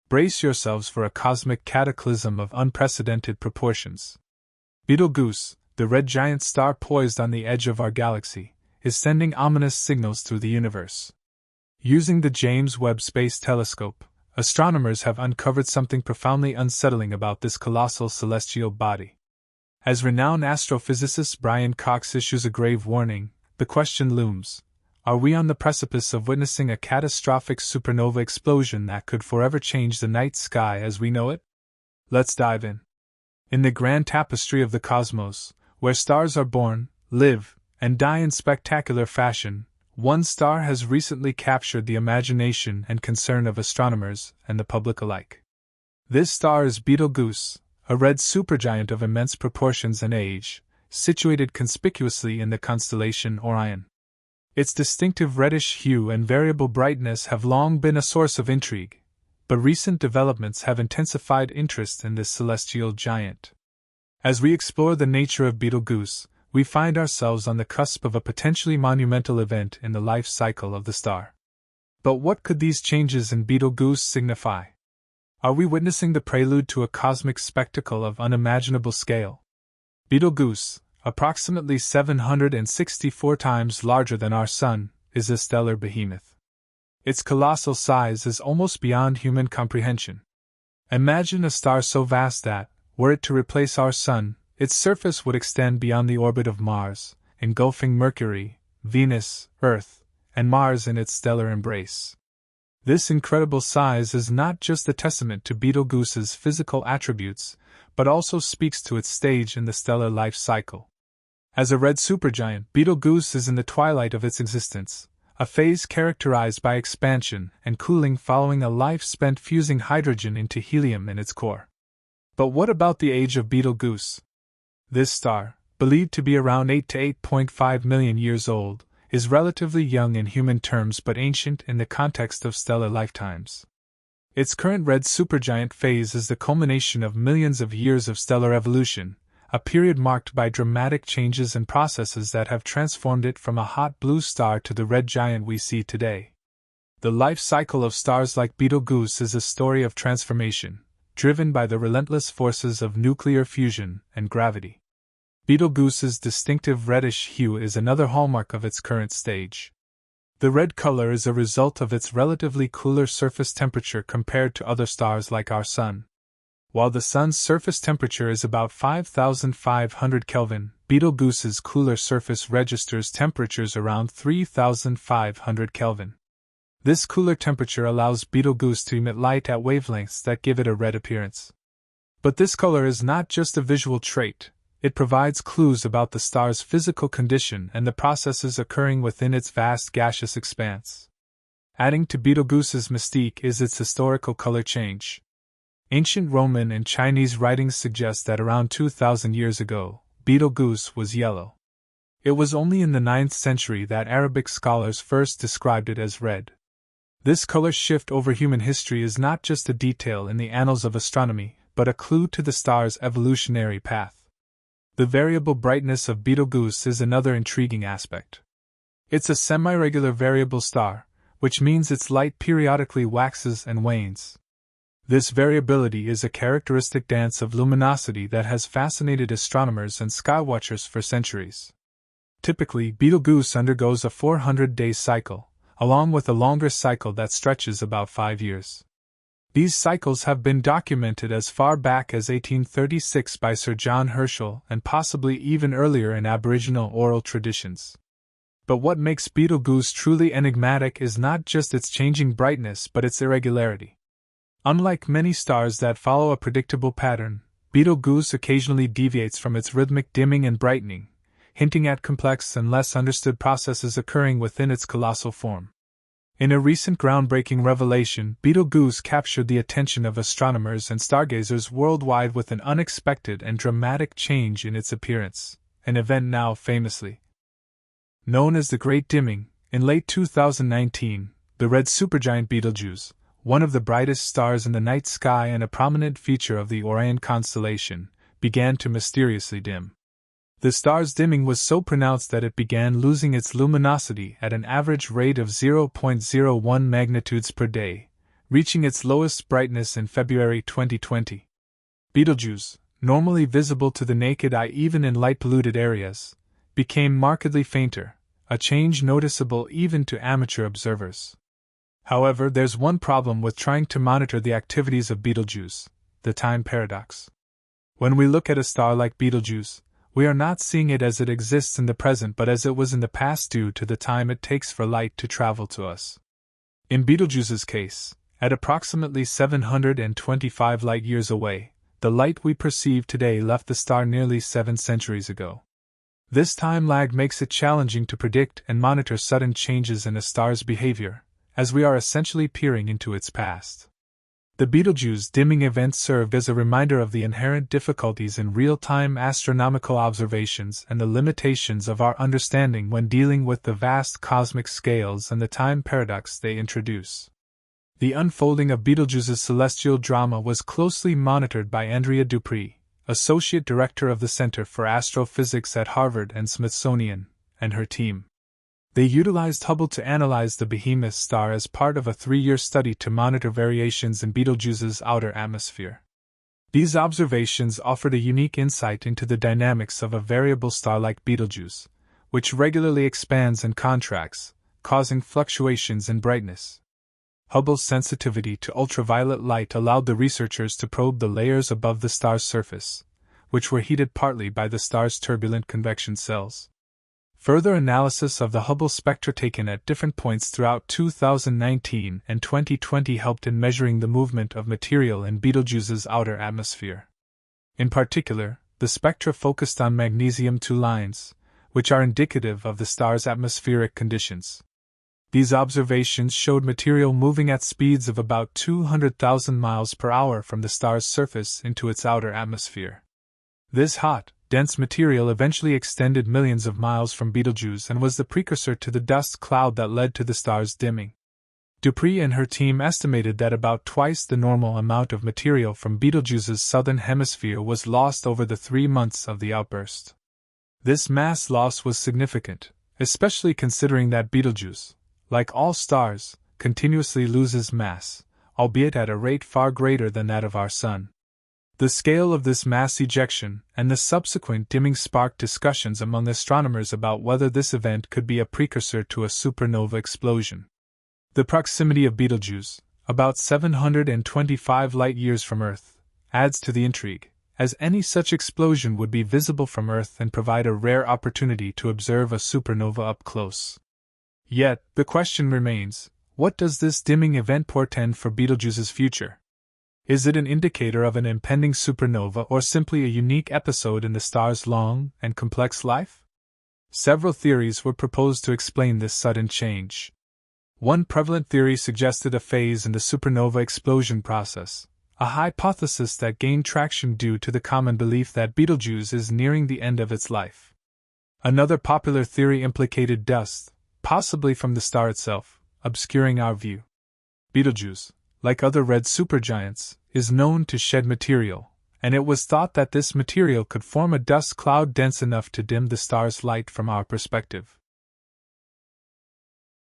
Brace yourselves for a cosmic cataclysm of unprecedented proportions. Betelgeuse, the red giant star poised on the edge of our galaxy, is sending ominous signals through the universe. Using the James Webb Space Telescope, astronomers have uncovered something profoundly unsettling about this colossal celestial body. As renowned astrophysicist Brian Cox issues a grave warning, the question looms: are we on the precipice of witnessing a catastrophic supernova explosion that could forever change the night sky as we know it? Let's dive in. In the grand tapestry of the cosmos, where stars are born, live, and die in spectacular fashion, one star has recently captured the imagination and concern of astronomers and the public alike. This star is Betelgeuse, a red supergiant of immense proportions and age, situated conspicuously in the constellation Orion. Its distinctive reddish hue and variable brightness have long been a source of intrigue, but recent developments have intensified interest in this celestial giant. As we explore the nature of Betelgeuse, we find ourselves on the cusp of a potentially monumental event in the life cycle of the star. But what could these changes in Betelgeuse signify? Are we witnessing the prelude to a cosmic spectacle of unimaginable scale? Betelgeuse, approximately 764 times larger than our Sun, is a stellar behemoth. Its colossal size is almost beyond human comprehension. Imagine a star so vast that, were it to replace our Sun, its surface would extend beyond the orbit of Mars, engulfing Mercury, Venus, Earth, and Mars in its stellar embrace. This incredible size is not just a testament to Betelgeuse's physical attributes, but also speaks to its stage in the stellar life cycle. As a red supergiant, Betelgeuse is in the twilight of its existence, a phase characterized by expansion and cooling following a life spent fusing hydrogen into helium in its core. But what about the age of Betelgeuse? This star, believed to be around 8 to 8.5 million years old, is relatively young in human terms but ancient in the context of stellar lifetimes. Its current red supergiant phase is the culmination of millions of years of stellar evolution, a period marked by dramatic changes and processes that have transformed it from a hot blue star to the red giant we see today. The life cycle of stars like Betelgeuse is a story of transformation, driven by the relentless forces of nuclear fusion and gravity. Betelgeuse's distinctive reddish hue is another hallmark of its current stage. The red color is a result of its relatively cooler surface temperature compared to other stars like our Sun. While the Sun's surface temperature is about 5,500 Kelvin, Betelgeuse's cooler surface registers temperatures around 3,500 Kelvin. This cooler temperature allows Betelgeuse to emit light at wavelengths that give it a red appearance. But this color is not just a visual trait. It provides clues about the star's physical condition and the processes occurring within its vast gaseous expanse. Adding to Betelgeuse's mystique is its historical color change. Ancient Roman and Chinese writings suggest that around 2,000 years ago, Betelgeuse was yellow. It was only in the 9th century that Arabic scholars first described it as red. This color shift over human history is not just a detail in the annals of astronomy, but a clue to the star's evolutionary path. The variable brightness of Betelgeuse is another intriguing aspect. It's a semi-regular variable star, which means its light periodically waxes and wanes. This variability is a characteristic dance of luminosity that has fascinated astronomers and skywatchers for centuries. Typically, Betelgeuse undergoes a 400-day cycle, along with a longer cycle that stretches about 5 years. These cycles have been documented as far back as 1836 by Sir John Herschel and possibly even earlier in Aboriginal oral traditions. But what makes Betelgeuse truly enigmatic is not just its changing brightness but its irregularity. Unlike many stars that follow a predictable pattern, Betelgeuse occasionally deviates from its rhythmic dimming and brightening, hinting at complex and less understood processes occurring within its colossal form. In a recent groundbreaking revelation, Betelgeuse captured the attention of astronomers and stargazers worldwide with an unexpected and dramatic change in its appearance, an event now famously known as the Great Dimming. In late 2019, the red supergiant Betelgeuse, one of the brightest stars in the night sky and a prominent feature of the Orion constellation, began to mysteriously dim. The star's dimming was so pronounced that it began losing its luminosity at an average rate of 0.01 magnitudes per day, reaching its lowest brightness in February 2020. Betelgeuse, normally visible to the naked eye even in light-polluted areas, became markedly fainter, a change noticeable even to amateur observers. However, there's one problem with trying to monitor the activities of Betelgeuse: the time paradox. When we look at a star like Betelgeuse, we are not seeing it as it exists in the present but as it was in the past due to the time it takes for light to travel to us. In Betelgeuse's case, at approximately 725 light-years away, the light we perceive today left the star nearly 7 centuries ago. This time lag makes it challenging to predict and monitor sudden changes in a star's behavior, as we are essentially peering into its past. The Betelgeuse dimming event served as a reminder of the inherent difficulties in real-time astronomical observations and the limitations of our understanding when dealing with the vast cosmic scales and the time paradox they introduce. The unfolding of Betelgeuse's celestial drama was closely monitored by Andrea Dupree, Associate Director of the Center for Astrophysics at Harvard and Smithsonian, and her team. They utilized Hubble to analyze the behemoth star as part of a 3-year study to monitor variations in Betelgeuse's outer atmosphere. These observations offered a unique insight into the dynamics of a variable star like Betelgeuse, which regularly expands and contracts, causing fluctuations in brightness. Hubble's sensitivity to ultraviolet light allowed the researchers to probe the layers above the star's surface, which were heated partly by the star's turbulent convection cells. Further analysis of the Hubble spectra taken at different points throughout 2019 and 2020 helped in measuring the movement of material in Betelgeuse's outer atmosphere. In particular, the spectra focused on magnesium-2 lines, which are indicative of the star's atmospheric conditions. These observations showed material moving at speeds of about 200,000 miles per hour from the star's surface into its outer atmosphere. This hot, dense material eventually extended millions of miles from Betelgeuse and was the precursor to the dust cloud that led to the star's dimming. Dupree and her team estimated that about twice the normal amount of material from Betelgeuse's southern hemisphere was lost over the 3 months of the outburst. This mass loss was significant, especially considering that Betelgeuse, like all stars, continuously loses mass, albeit at a rate far greater than that of our Sun. The scale of this mass ejection and the subsequent dimming sparked discussions among astronomers about whether this event could be a precursor to a supernova explosion. The proximity of Betelgeuse, about 725 light-years from Earth, adds to the intrigue, as any such explosion would be visible from Earth and provide a rare opportunity to observe a supernova up close. Yet, the question remains, what does this dimming event portend for Betelgeuse's future? Is it an indicator of an impending supernova or simply a unique episode in the star's long and complex life? Several theories were proposed to explain this sudden change. One prevalent theory suggested a phase in the supernova explosion process, a hypothesis that gained traction due to the common belief that Betelgeuse is nearing the end of its life. Another popular theory implicated dust, possibly from the star itself, obscuring our view. Betelgeuse, like other red supergiants, is known to shed material, and it was thought that this material could form a dust cloud dense enough to dim the star's light from our perspective.